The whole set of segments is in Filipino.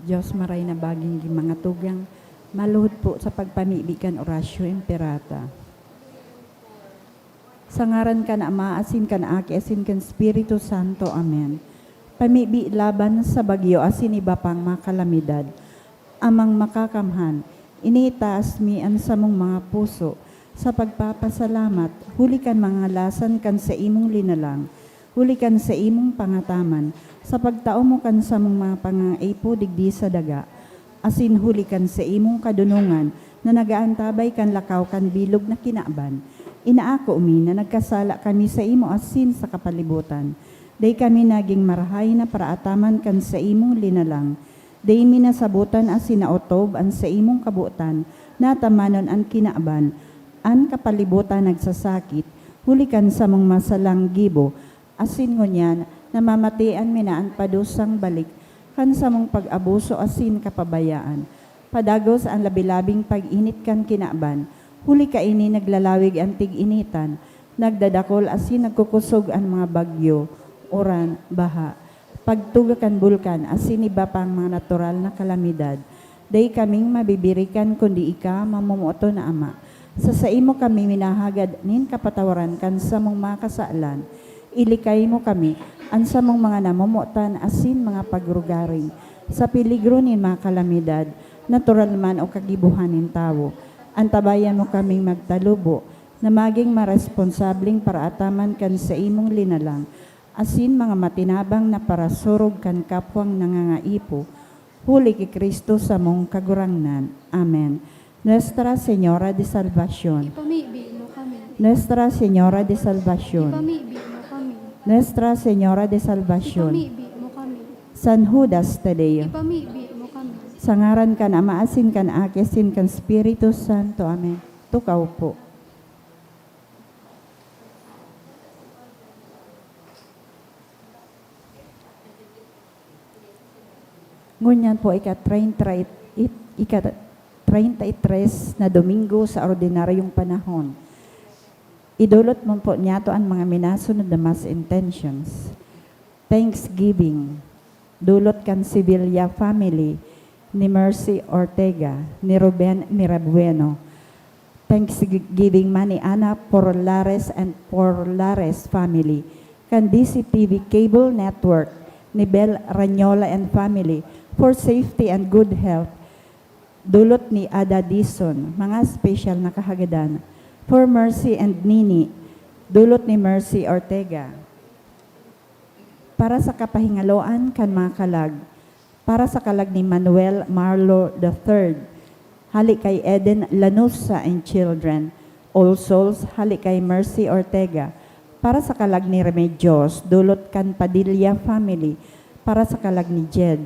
Diyos maray na baging mga tugang, maluhod po sa pagpamibigan orasyo imperata. Sa ngaran ka na Ama, asin ka na Aki, asin kan Espiritu Santo. Amen. Pamibi laban sa bagyo, asin iba pang makalamidad. Amang makakamhan, initaas mi ang samong mga puso, sa pagpapasalamat, hulikan mga lasan kan sa imong linalang, hulikan sa imong pangataman, sa pagtao mo kan sa mga pangaipo digdi sa daga, asin hulikan sa imong kadunungan, na nagaantabay kan lakaw kan bilog na kinaban. Inaako mi na nagkasala kami sa imo asin sa kapalibutan. Day kami naging marahay na paraataman kan sa imong linalang. Day minasabutan asin naotob an sa imong kabutan, natamanon an kinaaban, an kapalibutan nagsasakit, hulikan sa mong masalang gibo, asin ngunyan, namamatian minaan padusang balik, kan sa mong pag-abuso asin kapabayaan. Padagos ang labilabing pag-init kan kinaaban, huli ka ini naglalawig ang tig-initan, nagdadakol asin nagkukusog ang mga bagyo, uran, baha. Pagtugakan bulkan asin iba pang mga natural na kalamidad. Day kaming mabibirikan kundi ika mamumuoto na Ama. Sa imo kami minahagad nin kapatawaran kan sa mong mga kasaalan. Ilikay mo kami an sa mong mga namumuotan asin mga pagrugaring. Sa peligro nin mga kalamidad, natural man o kagibuhanin tao. Antabayan mo kaming magtalubo na maging maresponsabling paraataman kan sa imong linalang, asin mga matinabang na parasurog kan kapwang nangangaipo, huli ki Kristo sa mong kagurangnan. Amen. Nuestra Señora de Salvación. Ipamibi mo kami. Nuestra Señora de Salvación. Ipamibi mo kami. Nuestra Señora de Salvación. Ipamibi mo kami. San Judas Tadeo. Ipamibi mo kami. Sa ngaran kan Ama, asin kan Aki, asin kan Espiritu Santo. Amen. Tukaw po. Ngunyan po ika-33 na Domingo sa ordinaryong panahon. Idulot mo po niya to ang mga minasunod na mass intentions. Thanksgiving. Dulot kan Sevilla family ni Mercy Ortega, ni Ruben Mirabueno. Thanksgiving man ni Ana Porlares and Porlares family. Kan DCTV Cable Network ni Bel Ranyola and family for safety and good health. Dulot ni Ada Dison, mga special na kahagadan. For Mercy and Nini, dulot ni Mercy Ortega. Para sa kapahingaloan kan mga kalag, para sa kalag ni Manuel Marlo III, halik kay Eden Lanusa and children. All Souls, halik kay Mercy Ortega. Para sa kalag ni Remedios, dulot kan Padilla family. Para sa kalag ni Jed,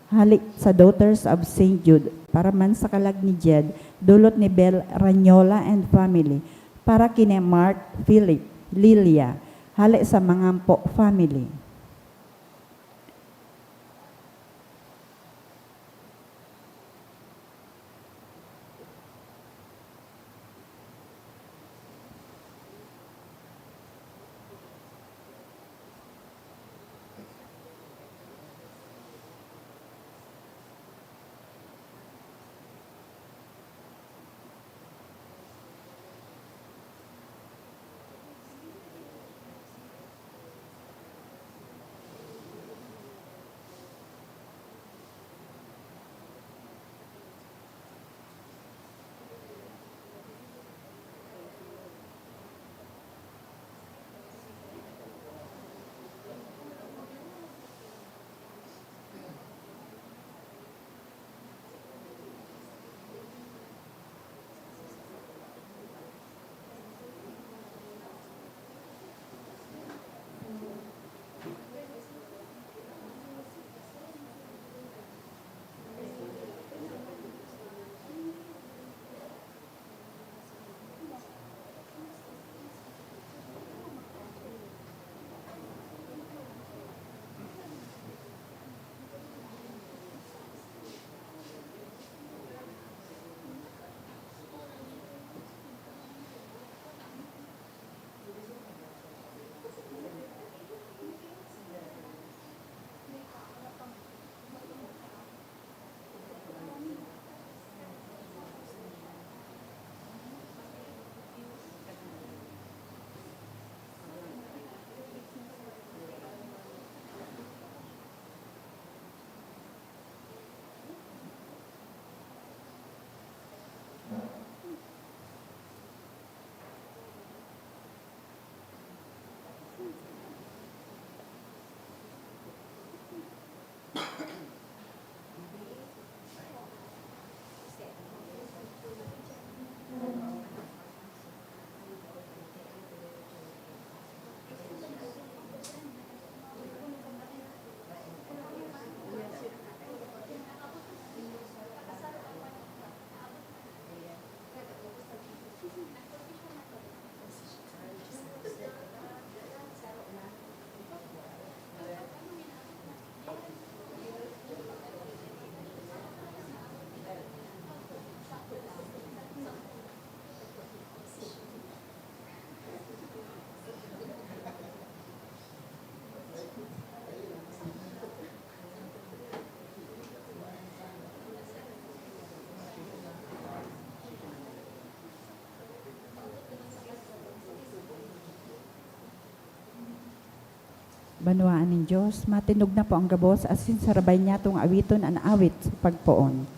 halik sa Daughters of St. Jude. Para man sa kalag ni Jed, dulot ni Bel Ranyola and family. Para kini Mark Philip Lilia, halik sa Mangampo family. Banwaan ng Diyos, matinog na po ang gabos, asin sarabay niya itong awiton an awit sa pagpoon.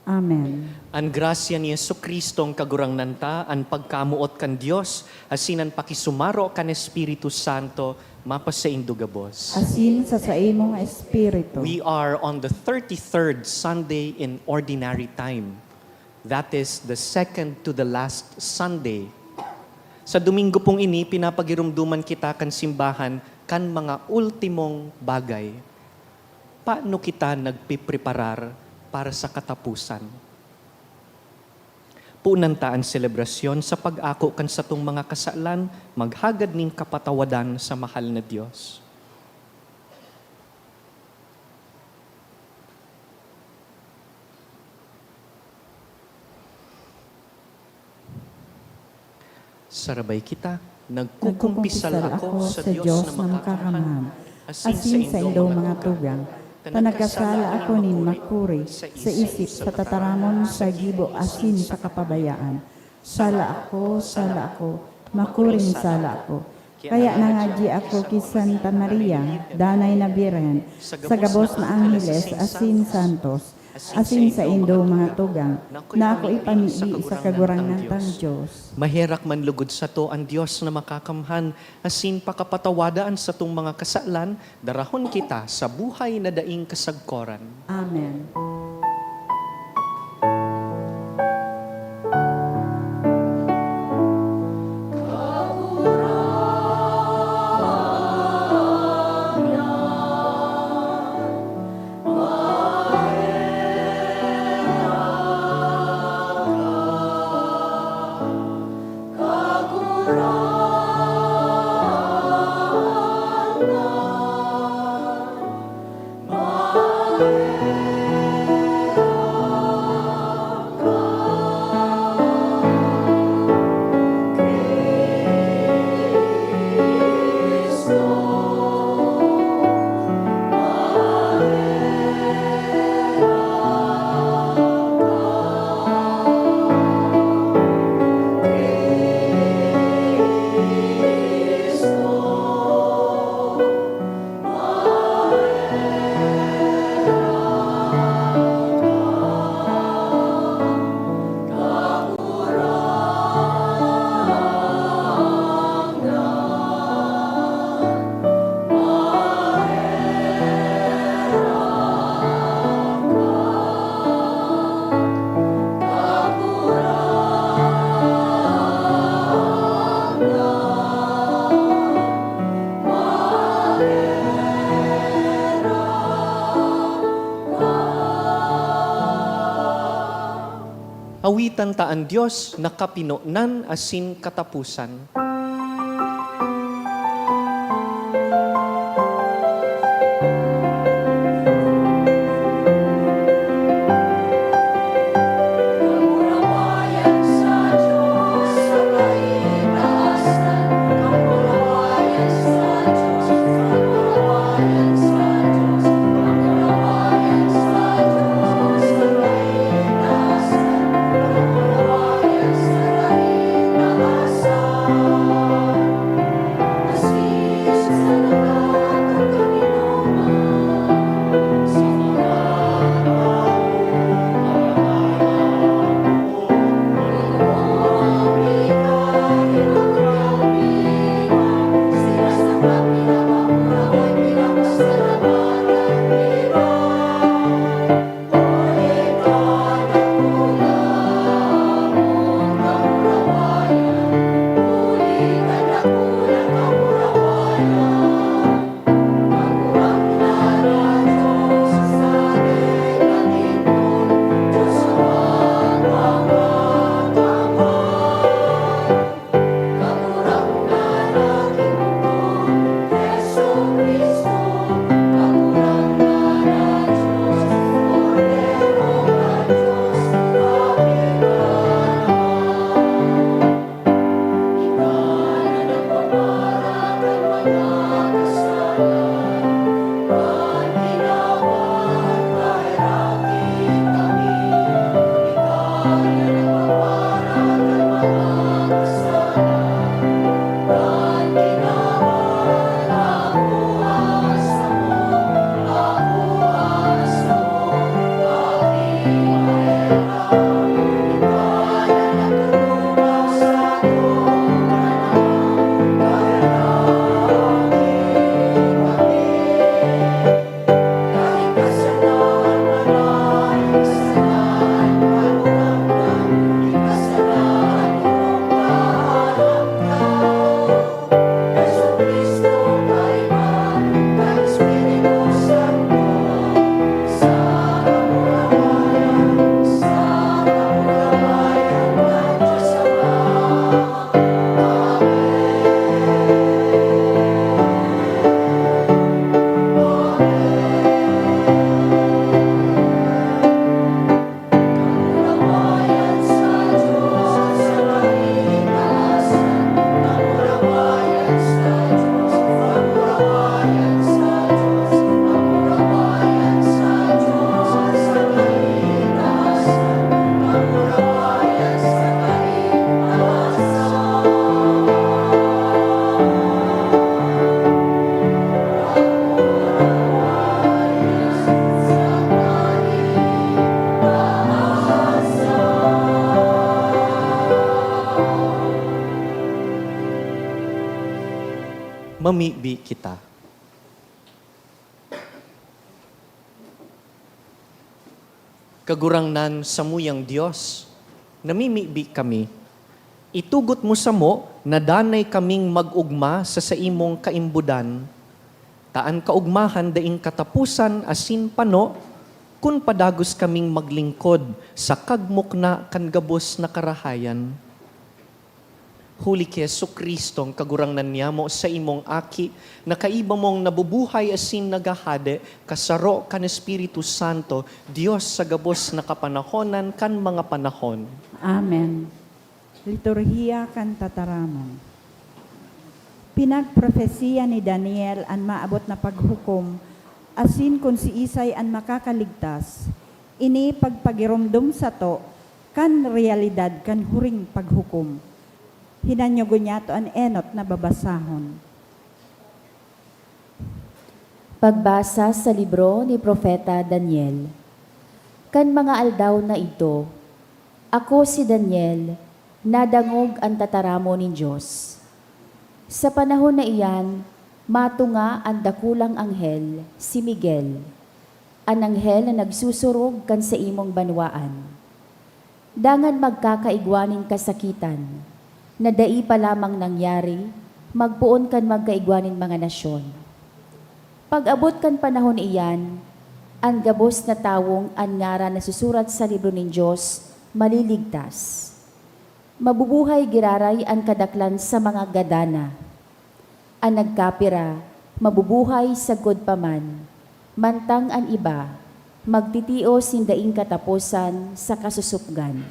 Amen. An grasya ni Jesucristo ang kagurang nanta, an pagkamuot kan Dios, asinan pakisumaro kan Espiritu Santo, mapasaindo gabos. Asin sa imong espiritu. We are on the 33rd Sunday in Ordinary Time. That is the second to the last Sunday. Sa Domingo pong ini, pinapagirumduman kita kan simbahan kan mga ultimong bagay. Paano kita nagpipreparar para sa katapusan? Punantaan selebrasyon sa pag-ako kan sa tong mga kasalan, maghagad ning kapatawadan sa mahal na Diyos. Sarabay kita, nagkukumpisal ako sa Diyos na makakamahal, asin sa indong mga tugang, tanagkasala ako nin makuri, sa isip, sa tataramon, sa gibo, asin sa kapabayaan. Sala ako, makuring sala ako. Kaya nangadji ako kay Santa Maria, Danay na Birhen, sa gabos na Angeles, asin santos, asin sa indo mga tugang, na ako ipamili sa kagurangan ng Diyos. Maherak man lugod sa to ang Diyos na makakamhan, asin pakapatawadaan sa tong mga kasalan, darahon kita sa buhay na daing kasagkoran. Amen. Awitan taan Diyos, nakapinonan asin katapusan. mamibi kita. Kagurangnan sa muyang Diyos, namimibi kami. Itugot mo sa mo, na danay kaming mag-ugma sa imong kaimbudan. Taan kaugmahan daing katapusan asin pano, kun padagos kaming maglingkod sa kagmukna kan gabos na karahayan. Huli ki Jesucristo ang kagurangnan niya mo sa imong aki, na kaiba mong nabubuhay asin nagahade, kasaro kan Espiritu Santo, Diyos sa gabos na kapanahonan kan mga panahon. Amen. Liturhiya kan tataramon. Pinagprofesiya ni Daniel ang maabot na paghukom, asin kung si Isay ang makakaligtas, ini pagpagirumdum sa to, kan realidad kan huring paghukom. Hinanyogo niya to an enot na babasahon. Pagbasa sa libro ni Propeta Daniel. Kan mga aldaw na ito, ako si Daniel, nadangog ang tataramo ni Diyos. Sa panahon na iyan, matunga ang dakulang anghel, si Miguel, ang anghel na nagsusurog kan sa imong banwaan. Dangan magkakaigwaning kasakitan, na dai pa lamang nangyari, magpuon kan magkaigwanin mga nasyon. Pag-abot kan panahon iyan, ang gabos na tawong ang ngara na susurat sa libro ng Diyos, maliligtas. Mabubuhay giraray ang kadaklan sa mga gadana. Ang nagkapira, mabubuhay sagod paman, mantang ang iba, magtitio sindaing katapusan sa kasusupgan.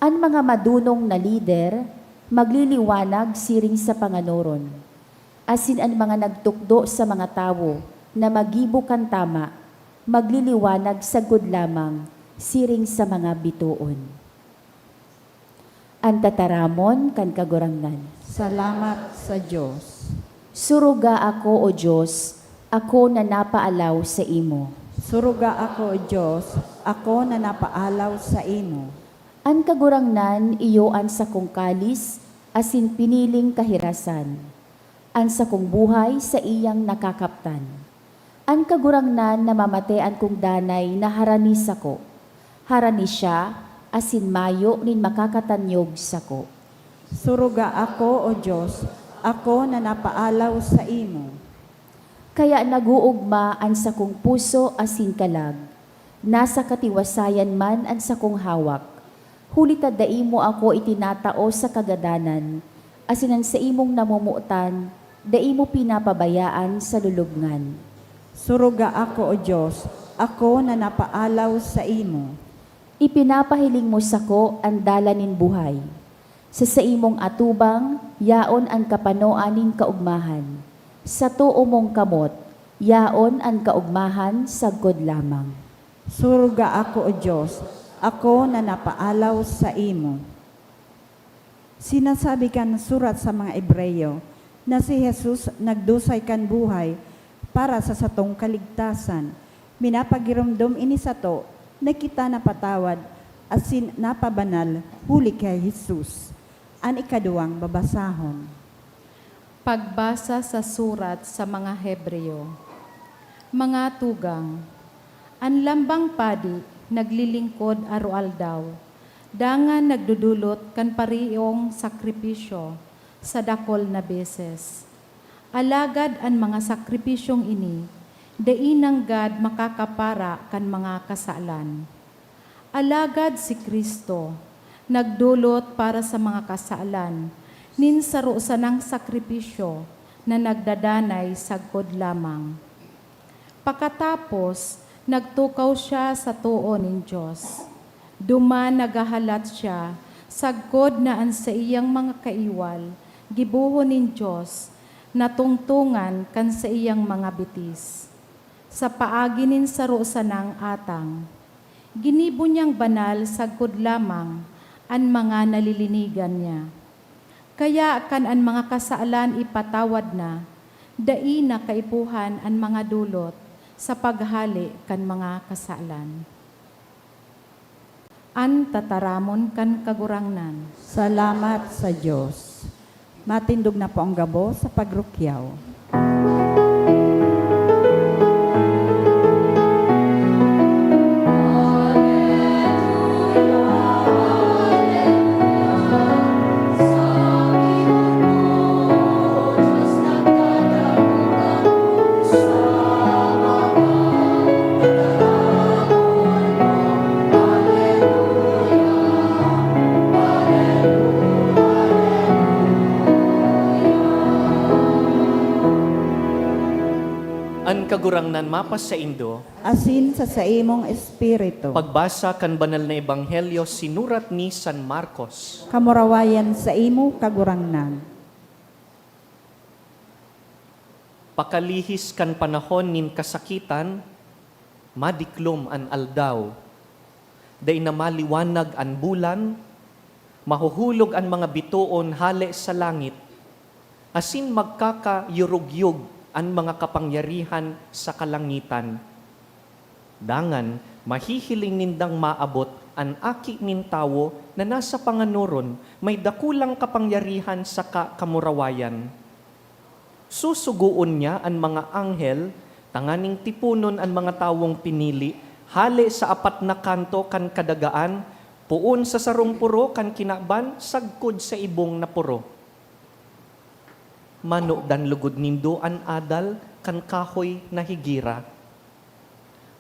Ang mga madunong na lider, magliliwanag siring sa panganoron. Asin ang mga nagtukdo sa mga tao na magibukan tama, magliliwanag sagod lamang siring sa mga bituon. Ang tataramon kan kagurangnan. Salamat sa Diyos. Suruga ako, O Diyos, ako na napaalaw sa imo. Suruga ako, O Diyos, ako na napaalaw sa imo. Ang kagurangnan iyo an sa kong kalis, asin piniling kahirasan. An sa kong buhay sa iyang nakakaptan. Ang kagurangnan na mamatean kong danay na haranis ako. Haranis siya, asin mayo nin makakatanyog sako. Suruga ako, O Diyos, ako na napaalaw sa imo. Kaya naguugma an sa kong puso asin kalag. Nasa katiwasayan man an sa kong hawak. Huli tadai mo ako itinatao sa kagadanan, asinan sa imong namumutan, dai mo pinapabayaan sa lulubngan. Suruga ako, O Diyos, ako na napaalaw sa imo. Ipinapahiling mo sako ang dalanin buhay. Sa imong atubang, yaon ang kapanoaning kaugmahan. Sa tuo mong kamot, yaon ang kaugmahan sagod lamang. Suruga ako, O Diyos, ako na napaalaw sa imo. Sinasabi kan surat sa mga Ebreyo na si Jesus nagdusay kan buhay para sa satong kaligtasan. Minapagirumdum ini sa to na kita napatawad asin napabanal huli kay Jesus. An ikaduwang babasahon. Pagbasa sa surat sa mga Hebreo. Mga tugang, ang lambang padi naglilingkod arualdaw, dangan nagdudulot kan pariyong sakripisyo sa dakol na beses. Alagad ang mga sakripisyong ini, dainang God makakapara kan mga kasalan. Alagad si Kristo, nagdulot para sa mga kasalan, ninsaro sa ng sakripisyo na nagdadanay sagkod lamang. Pagkatapos, nagtukaw siya sa tuo ng Diyos. Duman nagahalat siya, sagkod na an sa iyang mga kaiwal, gibuho ng Diyos, natungtungan kan sa iyang mga bitis. Sa paagi nin saro sa nang atang, ginibo niyang banal sagkod lamang an mga nalilinigan niya. Kaya kan an mga kasaalan ipatawad na, dai na kaipuhan an mga dulot, sa paghali kan mga kasalan. An tataramon kan kagurangnan. Salamat sa Diyos. Matindog na po ang gabo sa pagrukyaw. An kagurangnan mapas sa Indo, Asin sa imong espiritu. pagbasa kan banal na ebanghelyo sinurat ni San Marcos. Kamurawayan sa imo kagurangnan. Pakalihis kan panahon nin kasakitan, madiklom an aldaw. Day na maliwanag an bulan, mahuhulog an mga bituon hale sa langit, asin magkakayurugyug ang mga kapangyarihan sa kalangitan. Dangan, mahihiling nindang maabot ang aki nin tawo na nasa panganuron may dakulang kapangyarihan sa kamurawayan. Susuguon niya ang mga anghel, tanganing tipunon ang mga tawong pinili, hali sa apat na kanto kan kadagaan, puon sa sarong puro kan kinaban, sagkod sa ibong na puro. Mano dan lugod nindo an adal kan kahoy na higira.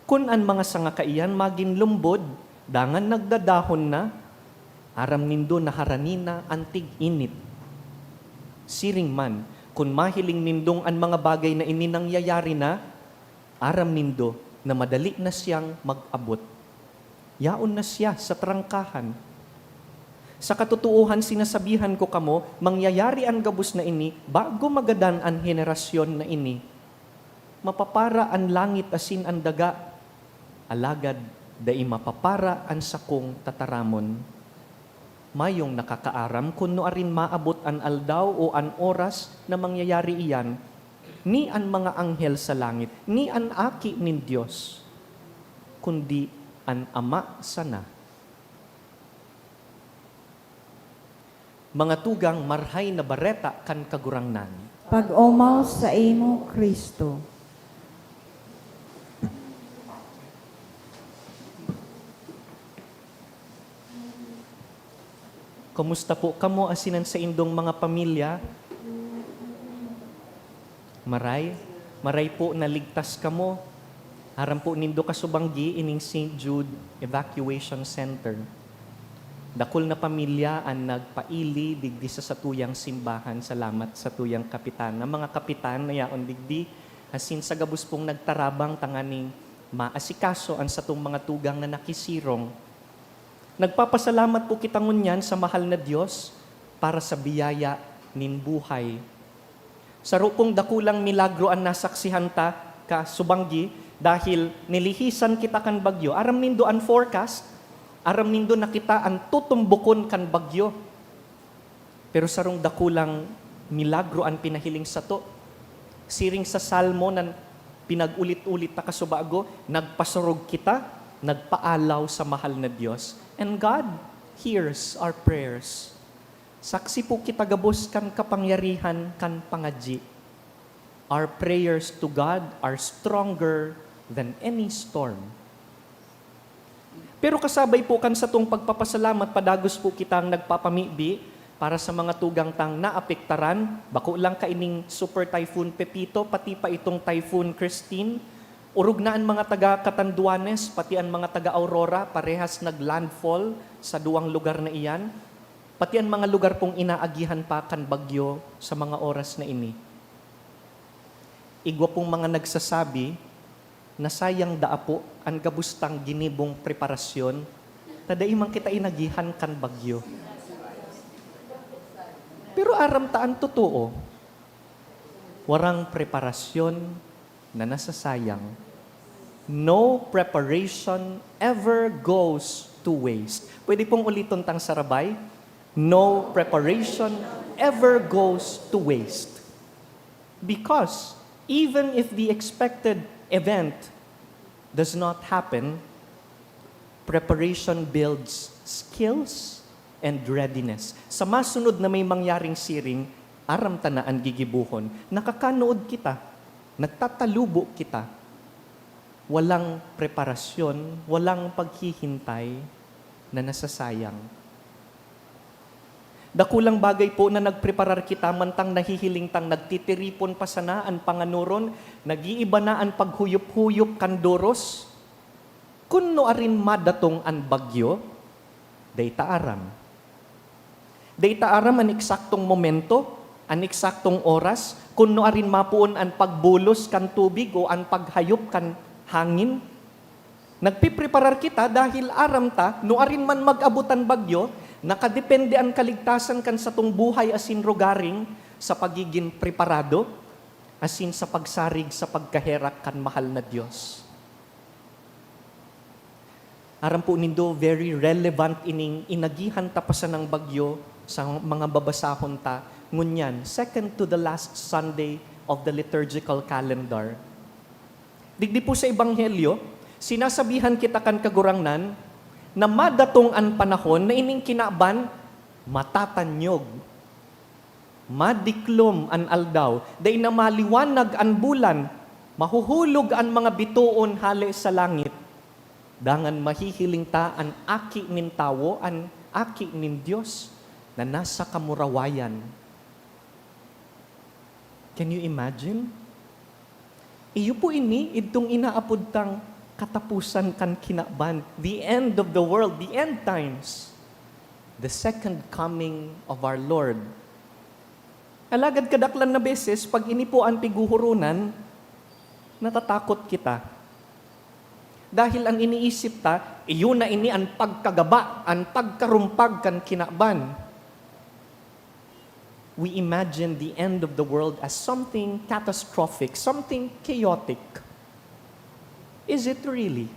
Kun an mga sangakaiyan magin lumbod, dangan nagdadahon na, aram nindo naharanina antig init. Siring man, kun mahiling nindong an mga bagay na ininangyayari na, aram nindo na madali na siyang mag-abot. Yaon na siya sa trangkahan. Sa katotohan, sinasabihan ko kamo, mangyayari ang gabus na ini bago magadan ang henerasyon na ini. Mapapara ang langit asin ang daga, alagad dai mapapara ang sakong tataramon. Mayong nakakaaram kung no arin maabot an aldaw o an oras na mangyayari iyan, ni an mga anghel sa langit, ni an aki nin Diyos, kundi an Ama sana. Mga tugang marhay na bareta kan kagurangnan. Pag-umaw sa imo Kristo. Kumusta po kamo asinan sa indong mga pamilya? Maray po naligtas kamo. Aram po nindo kasubanggi ining St. Jude Evacuation Center. Dakol na pamilya ang nagpaili digdi sa satuyang simbahan. Salamat sa tuyang kapitan. Ang mga kapitan na yaon digdi, asin sa gabus pong nagtarabang tanganing maasikaso ang satong mga tugang na nakisirong. Nagpapasalamat po kita ngunyan sa mahal na Diyos para sa biyaya nin buhay. Sa rupong dakulang milagro ang nasaksihan ta ka subanggi dahil nilihisan kita kan bagyo. Aram nindo ang forecast, aram nindo nakita ang tutumbukon kan bagyo. Pero sarong dakulang milagro ang pinahiling sa to. Siring sa salmo nan pinag-ulit-ulit ta kasubago, nagpasurog kita, nagpaalaw sa mahal na Diyos. And God hears our prayers. Saksi po kita gabos kan kapangyarihan kan pangadji. Our prayers to God are stronger than any storm. Pero kasabay po kan sa tong pagpapasalamat, padagos po kitang nagpapamibi para sa mga tugang tang naapektaran, bako lang kaining Super Typhoon Pepito, pati pa itong Typhoon Christine, urog na ang mga taga Catanduanes, pati ang mga taga Aurora, parehas naglandfall sa duwang lugar na iyan, pati ang mga lugar pong inaagihan pa kan bagyo sa mga oras na ini. Igwa pong mga nagsasabi na sayang daapo ang gabustang ginibong preparasyon, taday man kita inagihan kan bagyo. Pero aram taan totoo, warang preparasyon na nasasayang. No preparation ever goes to waste. Pwede pong uliton tang sarabay. No preparation ever goes to waste. Because even if the expected event does not happen, preparation builds skills and readiness. Sa masunod na may mangyaring siring, aram tanaan gigibuhon, nakakanood kita, nagtatalubo kita. Walang preparasyon, walang paghihintay na nasasayang. Dakulang bagay po na nagpreparar kita, mantang nahihiling tang nagtitiripon pa sana ang panganuron, nag-iiba na ang paghuyop-huyop kandoros. Kunno arin madatong ang bagyo, dayta aram. Dayta aram ang eksaktong momento, ang eksaktong oras, kunno arin mapuon ang pagbulos kan tubig o ang paghayop kan hangin. Nagpipreparar kita dahil aram ta, no arin man mag-abutan bagyo, nakadepende ang kaligtasan kan sa tong buhay asin rogaring sa pagiging preparado, asin sa pagsarig sa pagkaherak kan mahal na Diyos. Aram po nindo, very relevant ining inagihan tapasan ng bagyo sa mga babasahon ta. Ngunyan, second to the last Sunday of the liturgical calendar. Digdi po sa Ebanghelyo, sinasabihan kita kan kagurangnan na madatong an panahon na ining kinaban, matatanyog. Madiklom an aldaw, day na maliwanag an bulan, mahuhulog an mga bituon hali sa langit. Dangan mahihiling ta an aki nin tawo, an aki nin Diyos na nasa kamurawayan. Can you imagine? Iyo po ini, itong inaapod tang katapusan kan kinaban, the end of the world, the end times, the second coming of our Lord. Alagad kadaklan na beses, pag ini po ang piguhurunan, natatakot kita. Dahil ang iniisip ta, iyon na ini ang pagkagaba, ang pagkarumpag kan kinaban. We imagine the end of the world as something catastrophic, something chaotic. Is it really?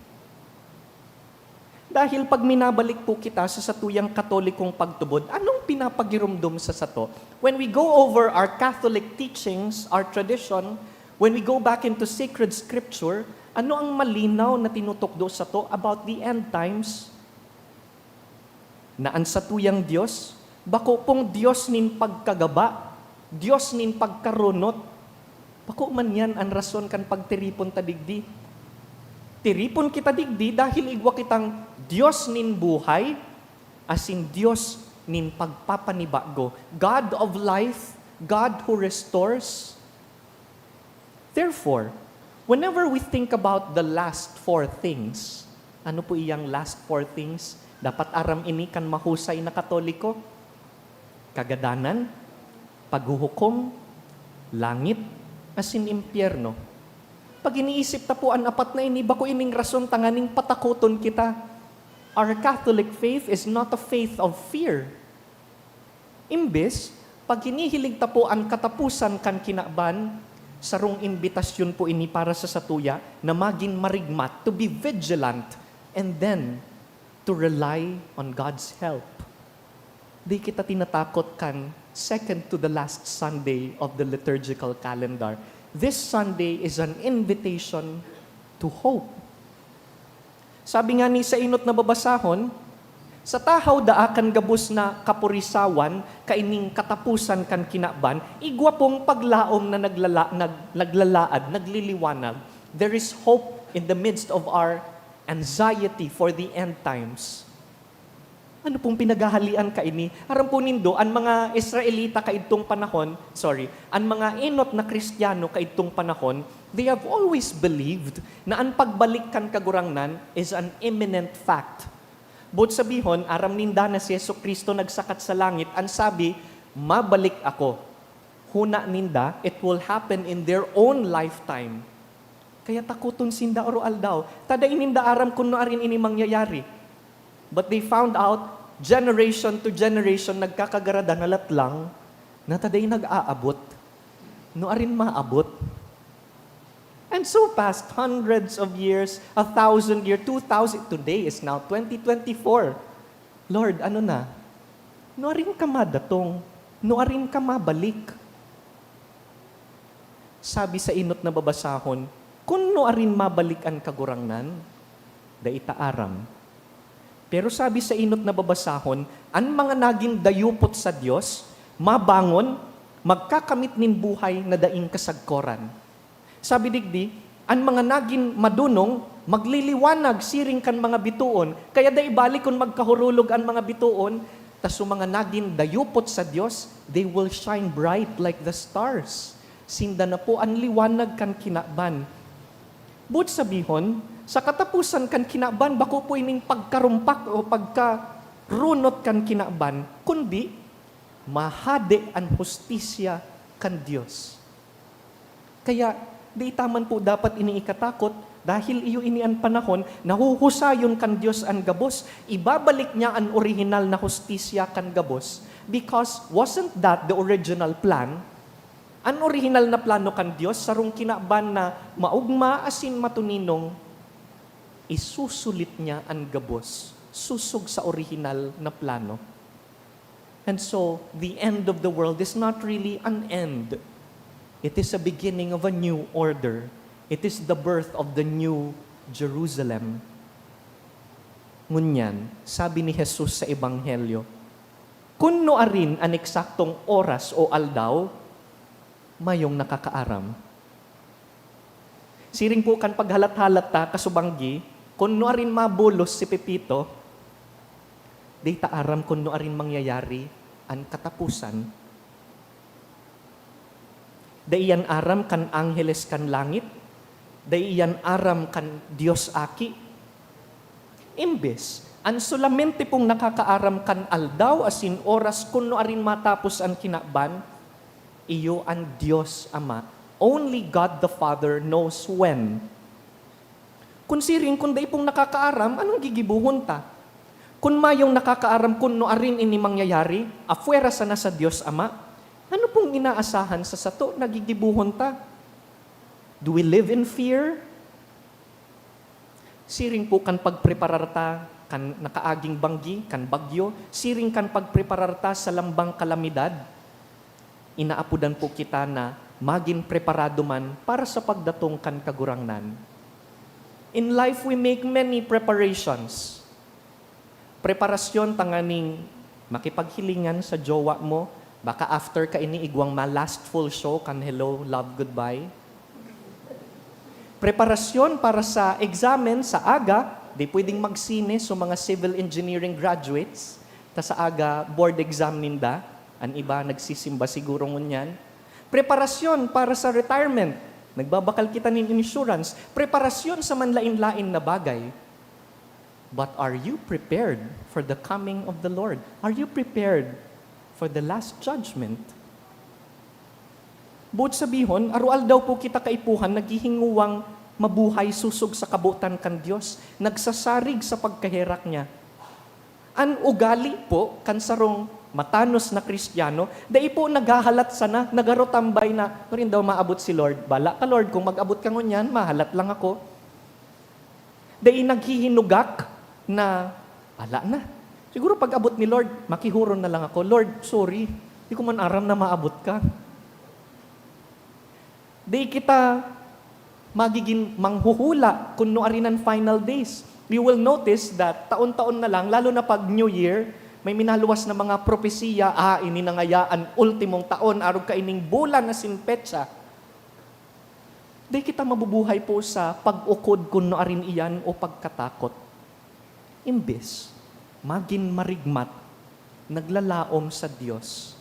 Dahil pag minabalik po kita sa satuyang katolikong pagtubod, anong pinapagirumdum sa sato? When we go over our Catholic teachings, our tradition, when we go back into sacred scripture, ano ang malinaw na tinutukdo sa to about the end times? Na ang satuyang Diyos, bako pong Diyos nin pagkagaba, Diyos nin pagkarunot, bako man yan ang rason kan pagtiripon ta digdi. Tiripon kita digdi dahil igwa kitang Diyos nin buhay, asin Diyos nin pagpapanibago. God of life, God who restores. Therefore, whenever we think about the last four things, ano po iyang last four things? Dapat aram ini kan mahusay na Katoliko. Kagadanan, paghuhukom, langit, asin impyerno. Pag iniisip ta po ang apat na ini, bako ining rason tanganing patakuton kita. Our Catholic faith is not a faith of fear. Imbes, pag hinihilig ta po ang katapusan kan kinaban, sarong imbitasyon po ini para sa satuya na maging marigmat, to be vigilant, and then to rely on God's help. Di kita tinatakot kan second to the last Sunday of the liturgical calendar. This Sunday is an invitation to hope. Sabi nga ni sa inot na babasahon, sa tahaw daakan gabus na kapurisawan, kaining katapusan kan kinaban, igwa pong paglaom na naglalaad, nagliliwanag. There is hope in the midst of our anxiety for the end times. Ano pong pinaghahalian kaini? Aram po nindo, ang mga Israelita kaitong panahon, ang mga inot na Kristiyano kaitong panahon, they have always believed na ang pagbalik kan kagurangnan is an imminent fact. But sabihon, aram ninda na si Jesucristo nagsakat sa langit, ang sabi, mabalik ako. Huna ninda, it will happen in their own lifetime. Kaya takuton sinda oro aldaw. Tada ininda aram kuno arin ini mangyayari. But they found out, generation to generation, nagkakagarada na latlang, na taday nag-aabot. No arin maabot. And so past hundreds of years, 1,000 years, 2,000, today is now 2024. Lord, ano na? No arin ka madatong, no arin ka mabalik. Sabi sa inot na babasahon, kung no arin mabalik ang kagurangnan, da itaaram. Pero sabi sa inot na babasahon, ang mga naging dayupot sa Diyos, mabangon, magkakamit nin buhay na daing kasagkoran. Sabi digdi, ang mga nagin madunong, magliliwanag siring kan mga bituon, kaya da ibalik kung magkahurulog ang mga bituon, tas mga nagin dayupot sa Dios, they will shine bright like the stars. Sinda na po ang liwanag kan kinaban. But sabihon, sa katapusan kan kinaban, bako po ining pagkarumpak o pagkarunot kan kinaban, kundi mahade ang hustisya kan Dios. Kaya, di taman po dapat iniikatakot dahil iyo ini ang panahon, nahuhusayon kan Dios ang gabos, ibabalik niya ang original na hustisya kan gabos. Because wasn't that the original plan? Ang original na plano kan Dios, sarong kinaban na maugma asin matuninong, isusulit niya ang gabos, susog sa original na plano. And so, the end of the world is not really an end. It is a beginning of a new order. It is the birth of the new Jerusalem. Ngunyan, sabi ni Jesus sa Ebanghelyo, kung noarin ang eksaktong oras o aldaw, mayong nakakaaram. Siring po kan paghalat-halat ta kasubanggi, kung noarin mabulos si Pepito, di ta aram kung noarin mangyayari ang katapusan. Daiyan aram kan angheles kan langit, daiyan aram kan Dios aki. Imbes, ang solamente pong nakakaaram kan aldaw asin oras kung noarin matapos ang kinaban, iyo ang Diyos Ama. Only God the Father knows when. Kung siring kung day pong nakakaaram, anong gigibuhon ta? Kung mayong nakakaaram kung noarin ini mangyayari, afuera sana sa Diyos Ama, ano pong inaasahan sa sato na gigibuhon ta? Do we live in fear? Siring po kan pagpreparar ta, kan nakaaging banggi, kan bagyo, siring kan pagpreparar ta sa lambang kalamidad, inaapudan po kita na maging preparado man para sa pagdatong kan kagurangnan. In life, we make many preparations. Preparasyon tanganing makipaghilingan sa jowa mo, baka after ka ini igwang last full show kan hello, love, goodbye. Preparasyon para sa examen sa aga, di pwedeng magsine so mga civil engineering graduates, ta sa aga board exam ninda, ang iba nagsisimba siguro ngunyan. Preparasyon para sa retirement. Nagbabakal kita ng insurance. Preparasyon sa manlain-lain na bagay. But are you prepared for the coming of the Lord? Are you prepared for the last judgment? Buot sabihon, arual daw po kita kaipuhan, naghihinguwang mabuhay susog sa kabutan kan Diyos, nagsasarig sa pagkahirak niya. An ugali po, kansarong matanos na Kristiyano, dahil po naghahalat sana, nagarotambay na, rin daw maabot si Lord. Bala ka Lord, kung mag-abot ka ngunyan, mahalat lang ako. Dahil naghihinugak na, ala na. Siguro pag abot ni Lord, makihuron na lang ako. Lord, sorry, di ko man aram na maabot ka. Dahil kita magiging manghuhula kung noarin ang final days. We will notice that taon-taon na lang, lalo na pag New Year, may minaluwas na mga propesiya, ini na ngayaan ultimong taon, arog kaining bulan na sinpetsa. Di kita mabubuhay po sa pag-ukod kung noarin iyan o pagkatakot. Imbes, maging marigmat, naglalaom sa Diyos.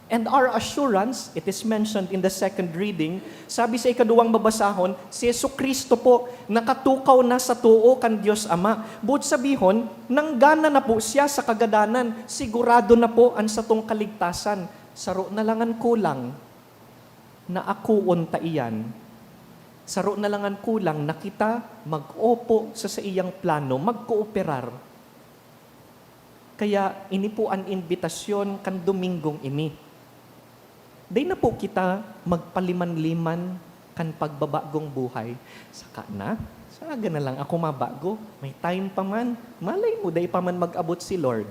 And our assurance, it is mentioned in the second reading, sabi sa ikaduwang babasahon, si Jesucristo po, nakatukaw na sa tuo kan Diyos Ama. Buot sabihon, nanggana na po siya sa kagadanan, sigurado na po ang satong kaligtasan. Saro na langan kulang na akuon ta iyan. Saro na langan kulang na kita mag-opo sa iyang plano, magkooperar. Kaya ini po ang imbitasyon kan Domingong ini. Day na po kita magpaliman-liman kan pagbabagong buhay. Saka na, saga na lang ako mabago. May time pa man. Malay mo, day pa man mag-abot si Lord.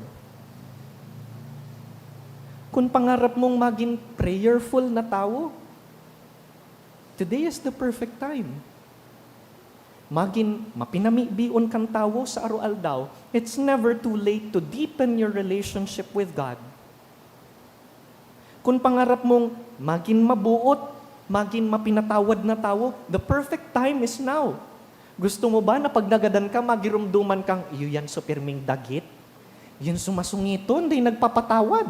Kung pangarap mong maging prayerful na tao, today is the perfect time. Maging mapinamibion kang tao sa arualdaw, it's never too late to deepen your relationship with God. Kung pangarap mong maging mabuot, maging mapinatawad na tao, the perfect time is now. Gusto mo ba na pag nagadan ka, magirumduman kang, iyo yan so pirming dagit? Yun sumasungiton, di nagpapatawad.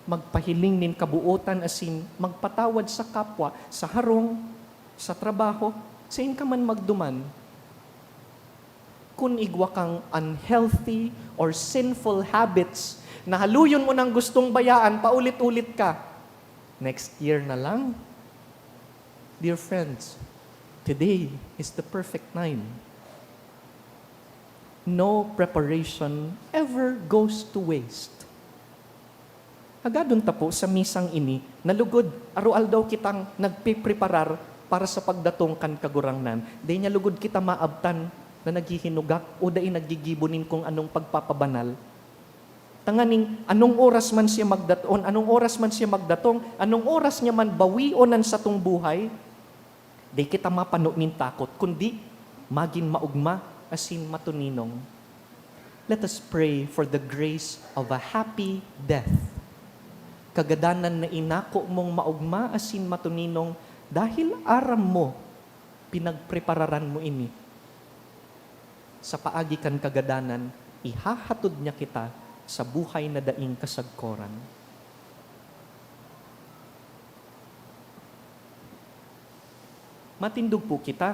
Magpahiling nin kabuotan asin magpatawad sa kapwa, sa harong, sa trabaho, sain ka man magduman. Kung igwa kang unhealthy or sinful habits, na haluyon mo ng gustong bayaan, paulit-ulit ka, next year na lang. Dear friends, today is the perfect time. No preparation ever goes to waste. Agadon tapo sa misang ini, nalugod, arual daw kitang nagpipreparar para sa pagdatong kan kagurangnan. Di niya lugod kita maabtan na naghihinugak o dahil nagigibunin kung anong pagpapabanal. Tanganing, anong oras man siya magdaton, anong oras man siya magdatong, anong oras niya man bawionan sa tong buhay, di kita mapanunin takot, kundi maging maugma asin matuninong. Let us pray for the grace of a happy death. Kagadanan na inako mong maugma asin matuninong dahil aram mo, pinagprepararan mo ini. Sa paagi kan kagadanan, ihahatod niya kita sa buhay na daing kasagkoran. Matindog po kita.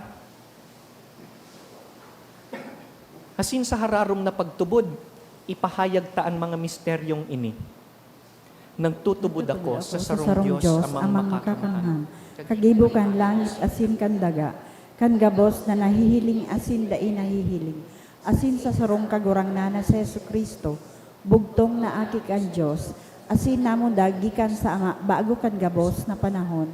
Asin sa hararom na pagtubod, ipahayag taan mga misteryong ini. Nagtutubod ako sa sarong Diyos amang makakamhan. Kagibukan langit asin kan daga, kan gabos na nahihiling asin dai nahihiling. Asin sa sarong kagurangnan na sa Yesu Kristo, bugtong na aki kan Diyos, asin namon dagikan sa ama bago kan gabos na panahon.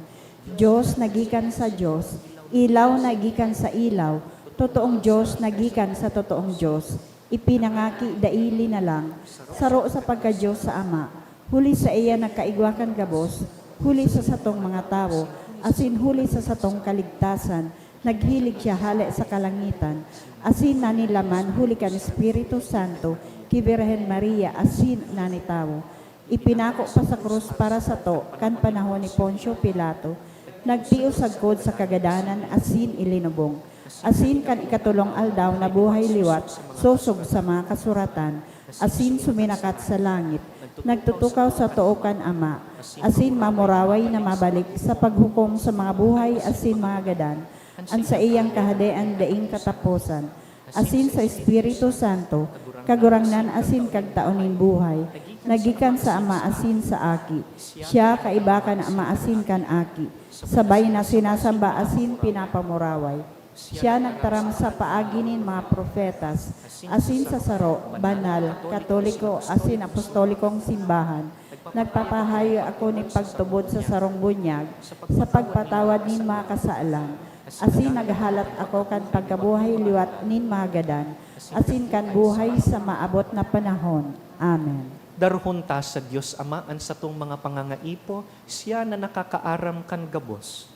Diyos nagikan sa Diyos, ilaw nagikan sa ilaw, totoong Diyos nagikan sa totoong Diyos. Ipinangaki daili na lang, saro sa pagka-Diyos sa ama. Huli sa iya nagkaigwakan gabos, huli sa satong mga tao, asin huli sa satong kaligtasan, naghilig siya hali sa kalangitan, asin nanilaman huli kan Espiritu Santo, ki Birhen Maria, asin nanitawo. Ipinako pa sa krus para sa to, kan panahon ni Poncio Pilato, nagtios sagkod sa kagadanan, asin ilinubong. Asin kan ikatulong aldaw na buhay liwat, susog sa mga kasuratan, asin suminakat sa langit, nagtutukaw sa tuokan ama, asin mamuraway na mabalik sa paghukom sa mga buhay, asin mga gadan, ang sa iyang kahadean daing katapusan, asin sa Espiritu Santo, kagurangnan asin kagtaonin buhay, nagikan sa ama asin sa aki, siya kaibakan ama asin kan aki, sabay na sinasamba asin pinapamuraway. Siya nagtaram sa paaginin mga profetas, asin sa saro, banal, katoliko, asin apostolikong simbahan. Nagpapahayo ako ni pagtubod sa sarong bunyag, sa pagpatawad nin mga kasaalan. Asin naghalat ako kan pagkabuhay liwat nin mga gadan, asin kan buhay sa maabot na panahon. Amen. Daruhon ta sa Diyos Ama an sa tong mga pangangaipo, siya na nakakaaram kan gabos.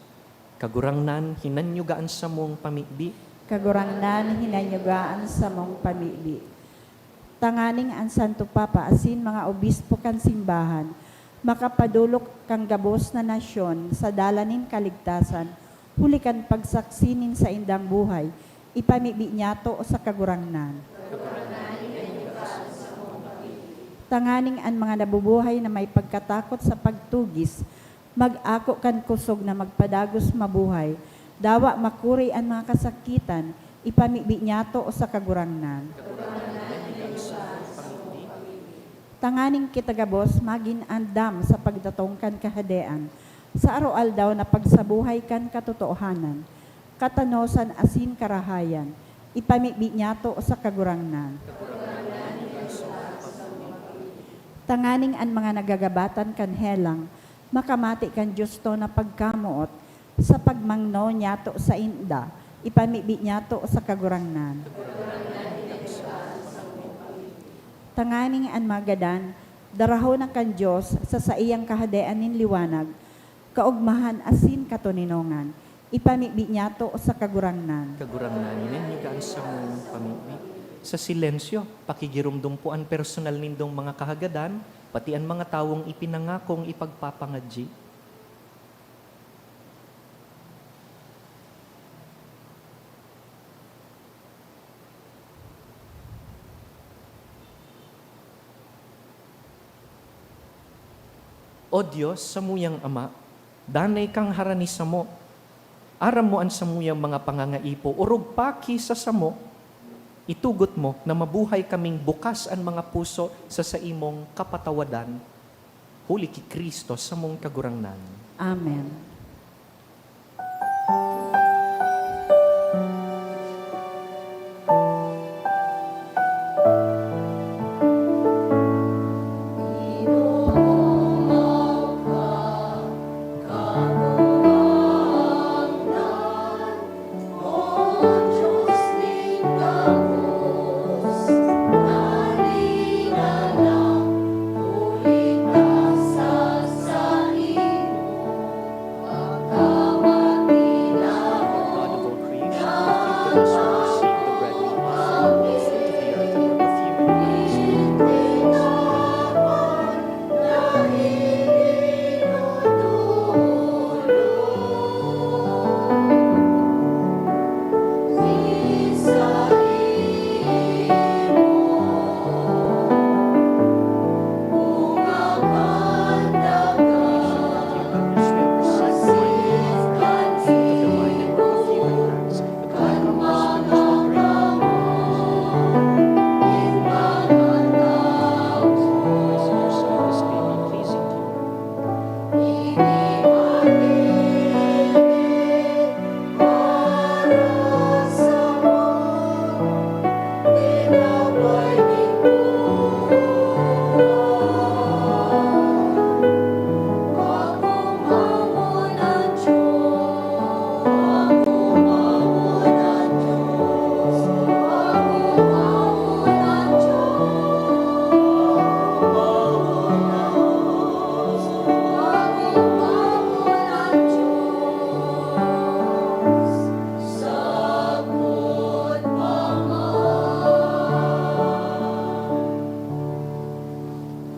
Kagurangnan, hinanyugaan sa mong pamibi. Kagurangnan, hinanyugaan sa mong pamibi. Tanganing ang Santo Papa, asin mga obispo kan simbahan, makapadulok kang gabos na nasyon sa dalanin kaligtasan, huli kan pagsaksinin sa indang buhay, ipamibi niya to sa kagurangnan. Tanganing ang mga nabubuhay na may pagkatakot sa pagtugis, mag-ako kan kusog na magpadagos mabuhay, dawa makuri ang mga kasakitan, ipamibi niya to sa kagurangnan. Tanganing kitagabos, magin andam sa pagdatong kan kahadean, sa aroal daw na pagsabuhay kan katotohanan, katanosan asin karahayan, ipamibi niya to sa kagurangnan. Tanganing ang mga nagagabatan kan helang, makamati kan Diyos to na pagkamuot, sa pagmangno niya to sa inda, ipamibi niya to sa kagurangnan. Tanganing ang magadan, daraho na kan Diyos sa iyang kahadean nin liwanag, kaugmahan asin katuninongan, ipamibi niya to sa kagurangnan. Kagurangnan, hinanyugaan sa mong pamibi. Sa silensyo, pakigirumdumpuan personal nindong mga kahagadan, pati ang mga tawong ipinangakong ipagpapangadji. O Diyos, samuyang Ama, danay kang harani samo, aram mo ang samuyang mga pangangaipo, urog paki sa samo, itugot mo na mabuhay kaming bukas ang mga puso sa saimong kapatawadan. Huli ki Kristo sa mong kagurangnan. Amen. God of all creation, with your goodness we receive the bread we eat, the fruit of the earth, and your perfuming grace.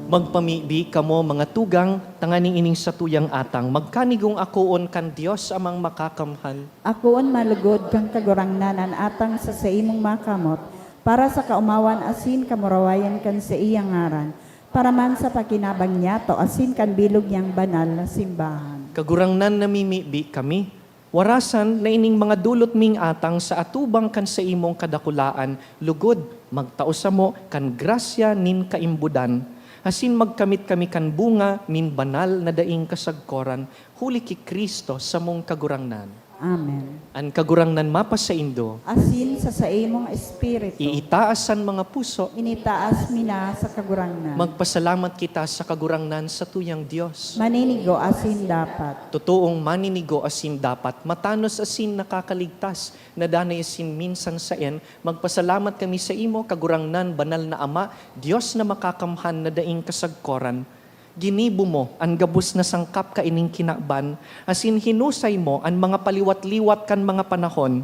Magpamibi kamo mga tugang, tanganing ining sa tuyang atang, magkanigong akoon kan Dios amang makakamhan. Akoon malugod kang kagurangnanan atang sa imong makamot, para sa kaumawan asin kamurawayan kan sa iyang ngaran, para man sa pakinabang niya to asin kan bilog yang banal na simbahan. Kagurangnan namimibi kami, warasan na ining mga dulot ming atang sa atubang kan sa imong kadakulaan, lugod, magtausa mo kan grasya nin kaimbudan, asin magkamit kami kan bunga nin banal na daing kasagkoran, huli ki Kristo sa mong kagurangnan. Amen. An kagurangnan mapasaindo, Asin sa imong espiritu, iitaasan mga puso, initaas mina sa kagurangnan. magpasalamat kita sa kagurangnan sa tuyang Diyos. Maninigo asin dapat. Totoong maninigo asin dapat, matanos asin nakakaligtas, na danay asin minsan sa en, magpasalamat kami sa imo, kagurangnan, banal na Ama, Diyos na makakamhan na daing kasagkoran. Ginibo mo ang gabus na sangkap ka ining kinakban, asin hinusay mo ang mga paliwat-liwat kan mga panahon.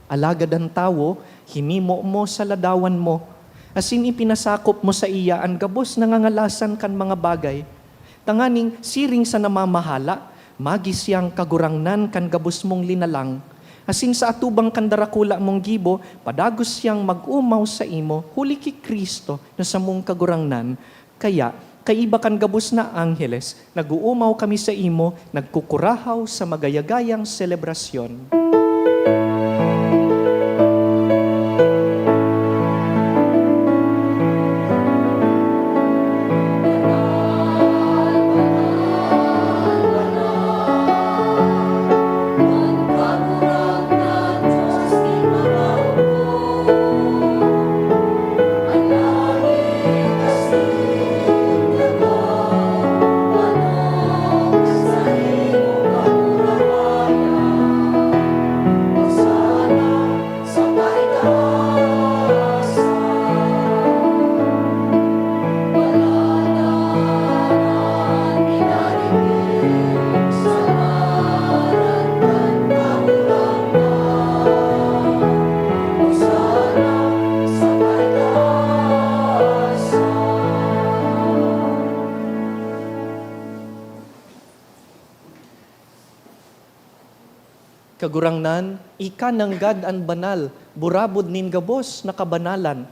Alagad ang tawo, hinimo mo sa ladawan mo, asin ipinasakop mo sa iya ang gabus na ngangalasan kan mga bagay. Tanganing siring sa namamahala, magisyang kagurangnan kan gabus mong linalang. Asin sa atubang kandarakula mong gibo, padagos siyang mag-umaw sa imo, huli ki Kristo na sa mong kagurangnan. Kaya, kaiba kan gabus na angheles, nag-uumaw kami sa imo, nagkukurahaw sa magayagayang selebrasyon. Kagurangnan, ika nanggad an banal, burabod nin gabos na kabanalan.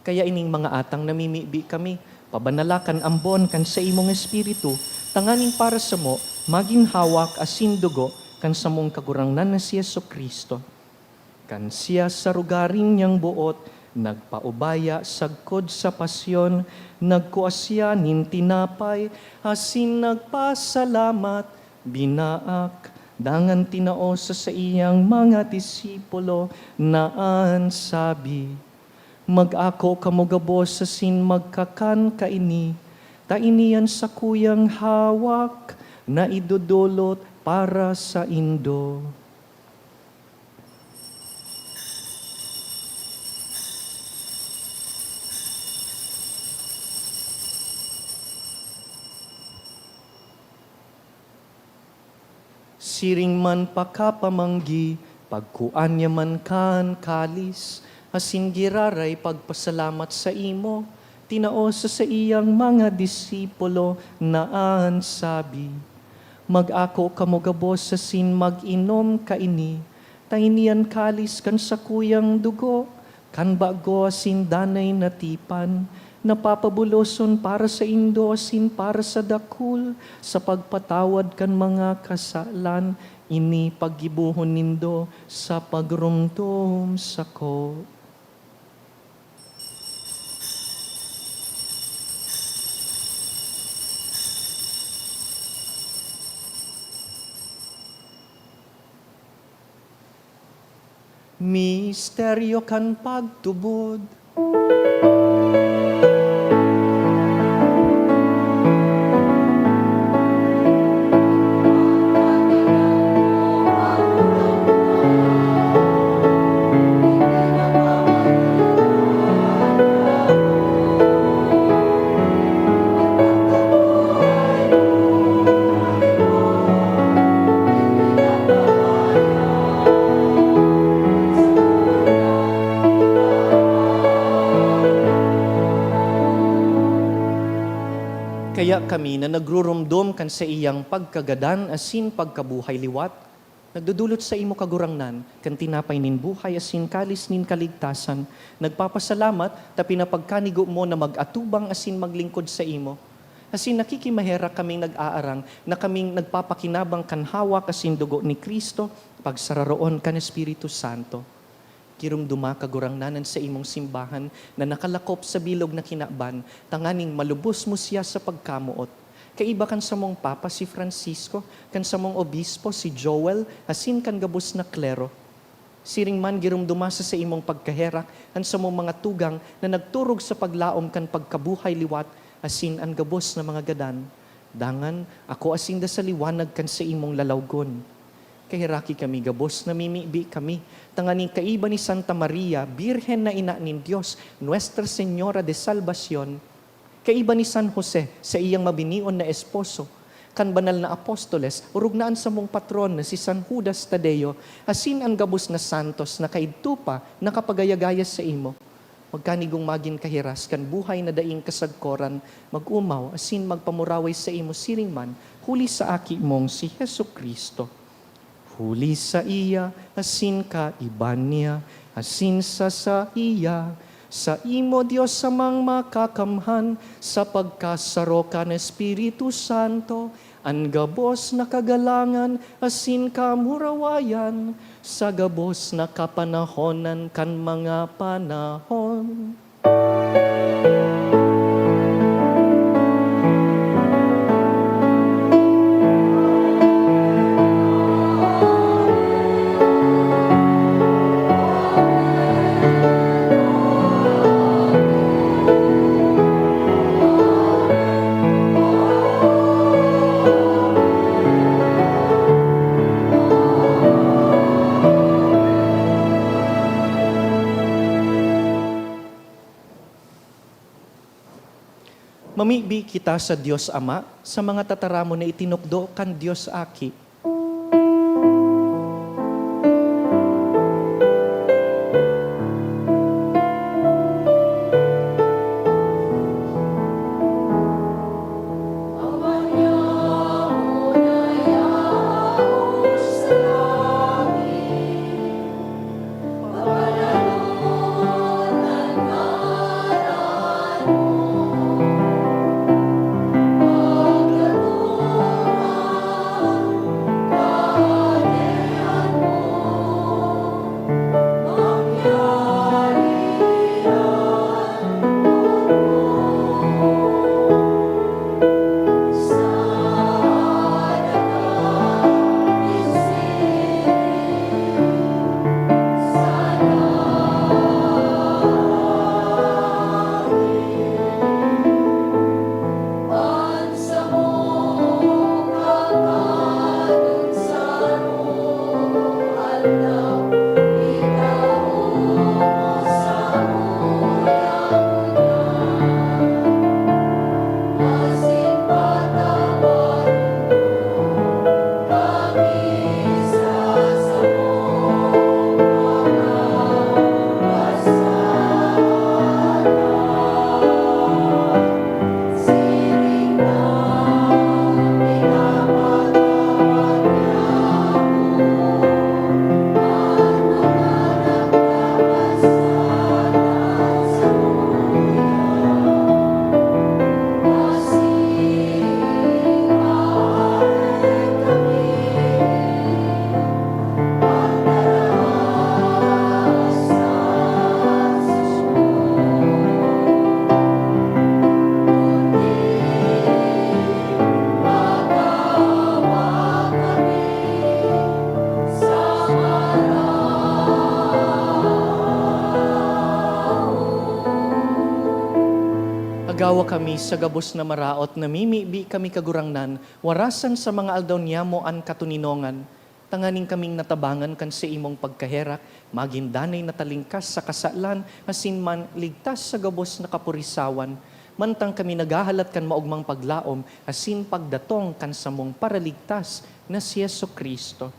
Kaya ining mga atang namimibi kami, pabanalakan ambon kan sa imong espiritu, tanganing para sa mo, maging hawak asin dugo, kan sa mong kagurangnan na si Kristo. Kan siya sa rugaring niyang buot, nagpaubaya sagkod sa pasyon, nagkuasya nin tinapay, asin nagpasalamat, binaak, dangan tinao sa iyang mga disipulo, naan sabi, mag-ako kamugabos sa sin magkakan kaini, tainian sa kuyang hawak, na idudulot para sa indo. Siring man pakapamanggi, pagkuan niya man kan kalis, asin giraray pagpasalamat sa imo, tinao sa iyang mga disipulo, naan sabi, mag-ako kamugabos sa sin mag-inom kaini, tainian kalis kan sa kuyang dugo, kan bago asin danay natipan, napapabuloson para sa indo asin para sa dakul, sa pagpatawad kan mga kasalan, ini paggibuhon nindo sa pagrumdom sako. Misteryo kan pagtubod. Kaya kami na nagrurumdom kan sa iyang pagkagadan asin pagkabuhay liwat, nagdudulot sa imo kagurangnan, kan tinapay nin buhay asin kalis nin kaligtasan, nagpapasalamat ta pinapagkanigo mo na mag-atubang asin maglingkod sa imo. Asin nakikimahera kaming nag-aarang na kaming nagpapakinabang kan hawak asin dugo ni Kristo, pagsararoon kan Espiritu Santo. Kirumduma kagurangnanan sa imong simbahan na nakalakop sa bilog na kinaban, tanganing malubos mo siya sa pagkamuot. Kaiba kan sa mong Papa si Francisco, kan sa mong Obispo si Joel, asin kan gabos na klero. Siring man girumduma sa imong pagkaherak, kan sa mong mga tugang na nagturog sa paglaom kan pagkabuhay liwat, asin ang gabos na mga gadan. Dangan, ako asin da sa liwanag kan sa imong lalawgon. Kahiraki kami gabos, namimibi kami. Tanganing kaiba ni Santa Maria, Birhen na ina nin Diyos, Nuestra Señora de Salvacion. Kaiba ni San Jose, sa iyang mabinion na esposo. Kan banal na apostoles, urugnaan sa mong patron na si San Judas Tadeo, asin ang gabos na santos na kaidto pa, nakapagayagaya sa imo. Magkanigong magin kahiras, kan buhay na daing kasagkoran, mag-umaw, asin magpamuraway sa imo siring man, huli sa aki mong si Hesu Kristo. Huli sa iya, asin ka iban niya, asin sa iya, sa imo Diyos samang makakamhan, sa pagkasaro ka ng Espiritu Santo, ang gabos na kagalangan, asin ka murawayan, sa gabos na kapanahonan kan mga panahon. Mamibi kita sa Diyos Ama, sa mga tataramo na itinukdo kan Diyos Aki. Agawa kami sa gabos na maraot, namimibi kami kagurangnan, warasan sa mga aldaw niyamo an katuninongan, tanganing kaming natabangan kan sa imong pagkaherak, magindanay na talingkas sa kasalan, asin man ligtas sa gabos na kapurisawan, mantang kami nagahalat kan maugmang paglaom, asin pagdatong kan samong paraligtas na si Yesu Kristo.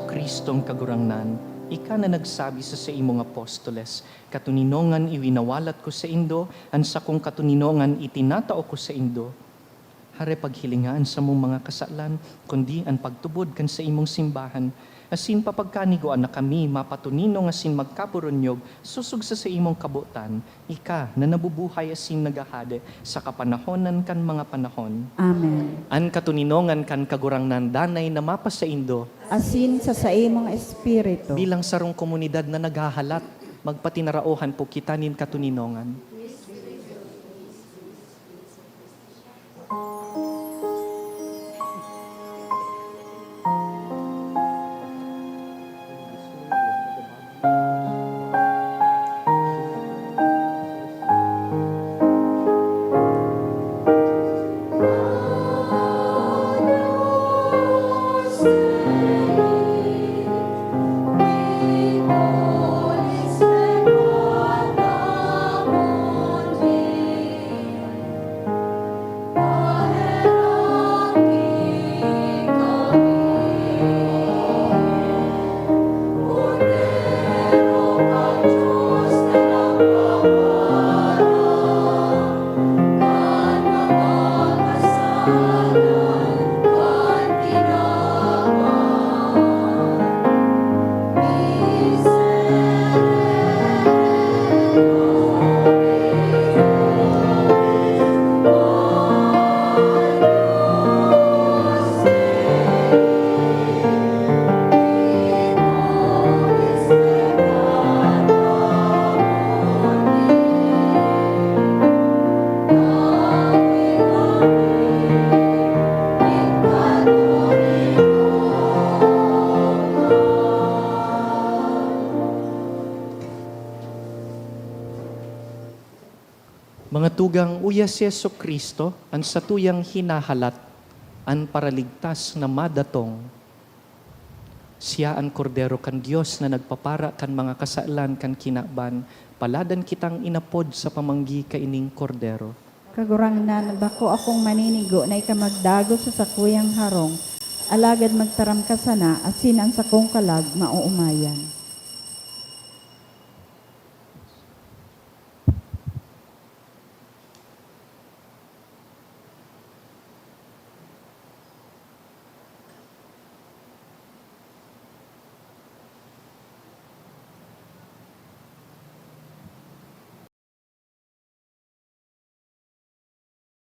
Kristong kagurangnan, ika na nagsabi sa imong apostoles, katuninongan iwinawalat ko sa indo, ansa kong katuninongan itinatao ko sa indo. Hare paghilingaan sa mong mga kasalan, kundi ang pagtubod kan sa imong simbahan, asin papagkanigoan na kami mapatuninong asin magkapurunyog, susugsa sa imong kabutan, ika na nabubuhay asin nagahade sa kapanahonan kan mga panahon. Amen. An katuninongan kan kagurangnan danay na mapa sa indo, Asin sa imong espiritu. bilang sarong komunidad na naghahalat, magpatinarauhan po kita nin katuninongan. Mga tugang uya si Yesu Kristo, ang satuyang hinahalat, ang paraligtas na madatong. Siya ang kordero kan Diyos na nagpapara kan mga kasalan kan kinaban, paladan kitang inapod sa pamanggi kaining kordero. Kagurangnan, bako akong maninigo na ikamagdago sa sakuyang harong, alagad magtaram ka sana, asin ang sakong kalag mauumayan.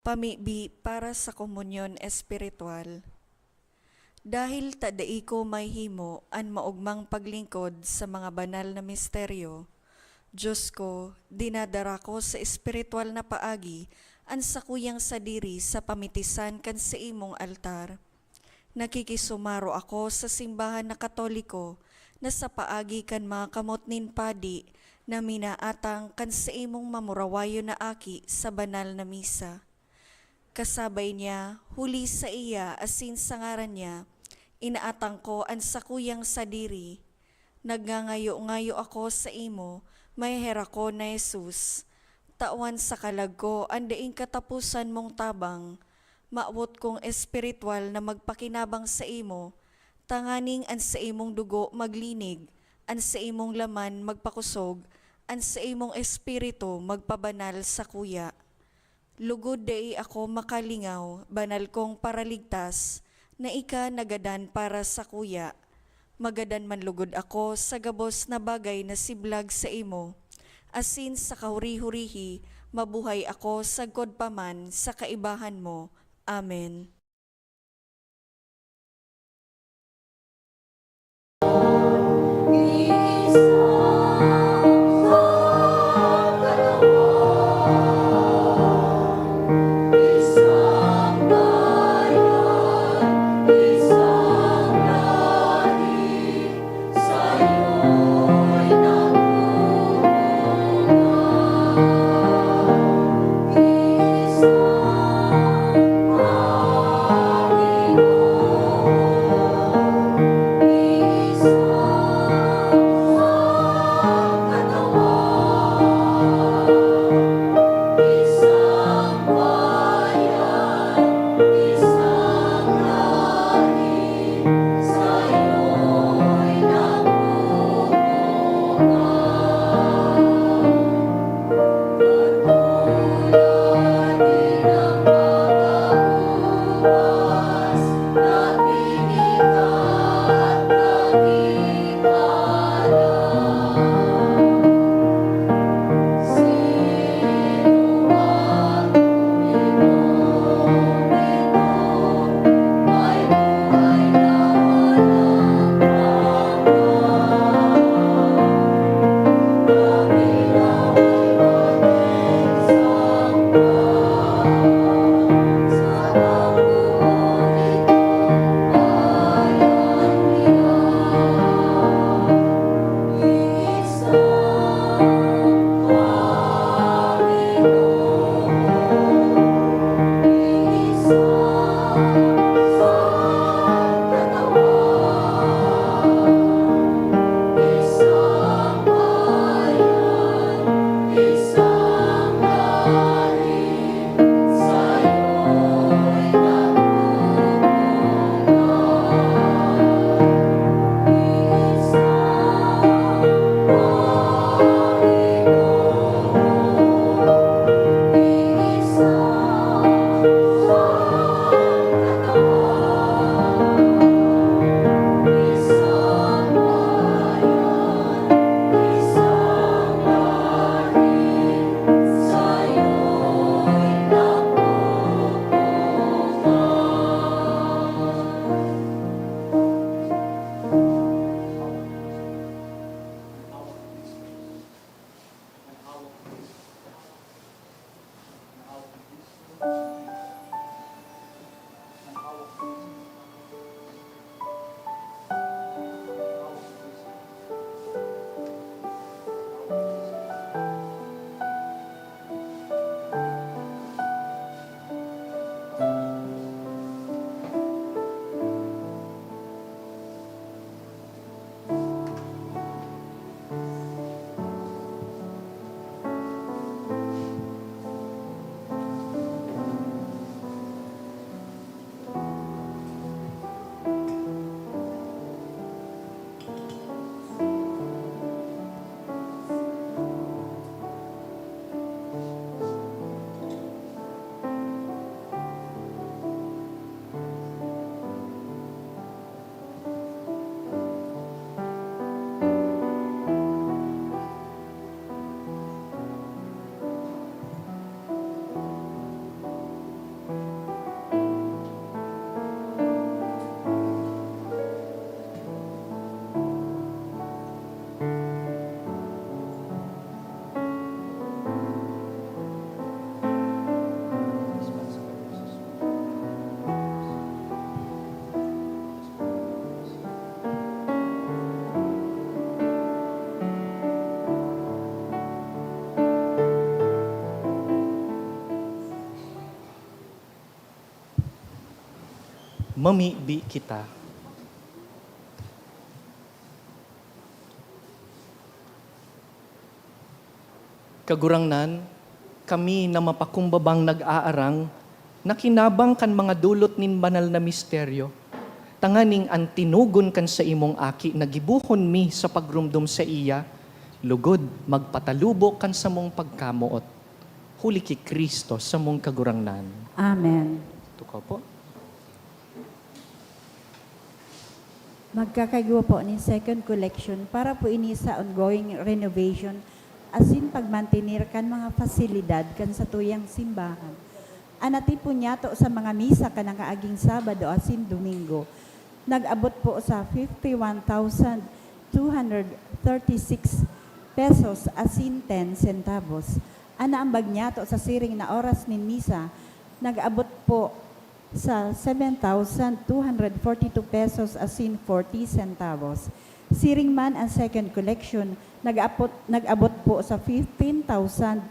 Pamibi para sa komunyon espiritual. Dahil tadai ko may himo an maugmang paglingkod sa mga banal na misteryo, Diyos ko, dinadara ko sa espiritual na paagi an sakuyang sadiri sa pamitisan kan sa imong altar. Nakikisumaro ako sa simbahan na Katoliko na sa paagi kan mga kamot nin padi na minaatang kan sa imong mamurawayo na aki sa banal na misa. Kasabay niya, huli sa iya asin sa ngaran niya, inaatang ko ang sakuyang sadiri. Nagngangayo-ngayo ako sa imo, may hera ko na Jesus. Tawan sa kalag ko, andaing katapusan mong tabang. Maawot kong espiritual na magpakinabang sa imo, tanganing an sa imong dugo maglinig, an sa imong laman magpakusog, an sa imong espiritu magpabanal sa kuya. Lugod dai ako makalingaw, banal kong paraligtas, na ika nagadan para sa kuya. Magadan man lugod ako sa gabos na bagay na siblag sa imo. Asin sa kahuri-hurihi, mabuhay ako sagkod paman sa kaibahan mo. Amen. mamibi kita. Kagurangnan, kami na mapakumbabang nag-aarang, nakinabang kan mga dulot nin banal na misteryo. Tanganing ang tinugon kan sa imong aki, nagibuhon mi sa pagrumdum sa iya, lugod magpatalubo kan sa mong pagkamuot. Huli ki Kristo sa mong kagurangnan. Amen. Ito ka po. Magkakagawa po ni second collection para po ini sa ongoing renovation asin pagmantenir kan mga fasilidad kan sa tuyang simbahan. Anati po niya to sa mga misa kan ang kaaging Sabado asin Domingo. Nag-abot po sa 51,236 pesos asin 10 centavos. Ana ang bagnya to sa siring na oras ni misa, nag-abot po sa 7,242 pesos asin 40 centavos. Siring man ang second collection, nag-abot po sa 15,010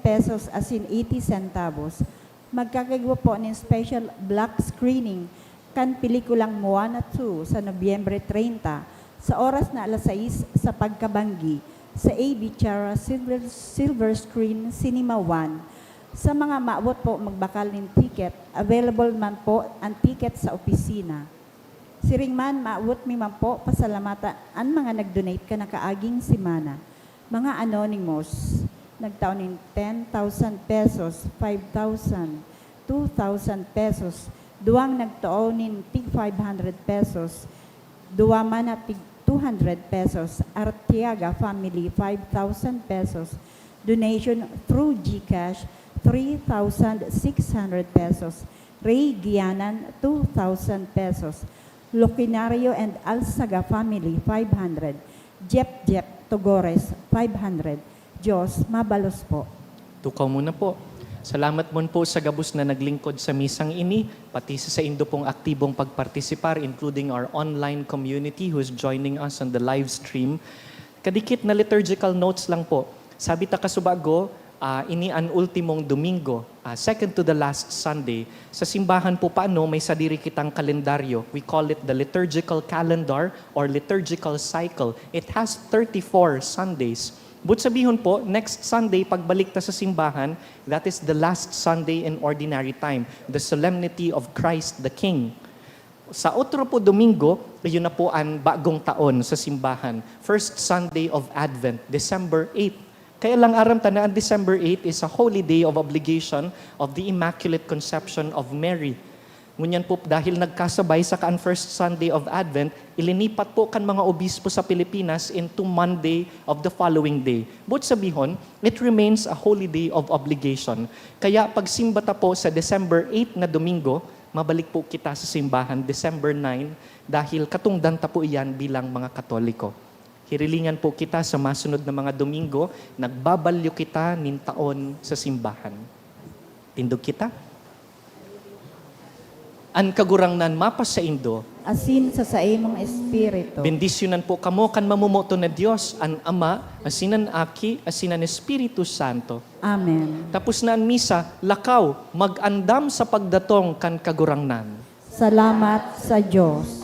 pesos asin 80 centavos. Magkakagawa po ng special black screening kan pelikulang Moana 2 sa Nobyembre 30 sa oras na alas 6 sa pagkabanggi sa AB Chara Silver Screen Cinema 1. Sa mga maabot po magbakal ng ticket, available man po ang ticket sa opisina. Siring man, maabot mi man po pasalamata ang mga nag-donate ka na kaaging simana. Mga anonymous, nagtaon ng 10,000 pesos, 5,000, 2,000 pesos, duwang nagtaon ng tig 500 pesos, duwa man na tig 200 pesos, Artiaga Family 5,000 pesos, donation through GCash 3,600 pesos, Ray Gianan 2,000 pesos, Locinario and Alsaga Family 500, Jep Togores 500. Diyos, mabalos po. Tukaw muna po. Salamat mo po sa gabos na naglingkod sa misang ini, pati sa indo pong aktibong pagpartisipar, including our online community who's joining us on the live stream. Kadikit na liturgical notes lang po. Sabi ta kasubago, ini an ultimong Domingo, second to the last Sunday. Sa simbahan po paano, may sadiri kitang kalendaryo. We call it the liturgical calendar or liturgical cycle. It has 34 Sundays. But sabihon po, next Sunday, pagbalik ta sa simbahan, that is the last Sunday in ordinary time, the solemnity of Christ the King. Sa otro po Domingo, yun na po ang bagong taon sa simbahan. First Sunday of Advent, December 8. Kaya lang aram ta na ang December 8 is a holy day of obligation of the Immaculate Conception of Mary. Ngunyan po, dahil nagkasabay sa kaan first Sunday of Advent, ilinipat po kan mga obispo sa Pilipinas into Monday of the following day. But sabihon, it remains a holy day of obligation. Kaya pag simbata po sa December 8 na Domingo, mabalik po kita sa simbahan December 9 dahil katungdanta po iyan bilang mga Katoliko. Hirilingan po kita sa masunod na mga Domingo, nagbabalyo kita nin taon sa simbahan. Tindog kita? An kagurangnan mapas sa indo, Asin sa imong espiritu. bendisyonan po kamo kan mamumoto na Diyos, an Ama, asinan Aki, asinan Espiritu Santo. Amen. Tapos na ang misa, lakaw, mag-andam sa pagdatong kan kagurangnan. Salamat sa Diyos.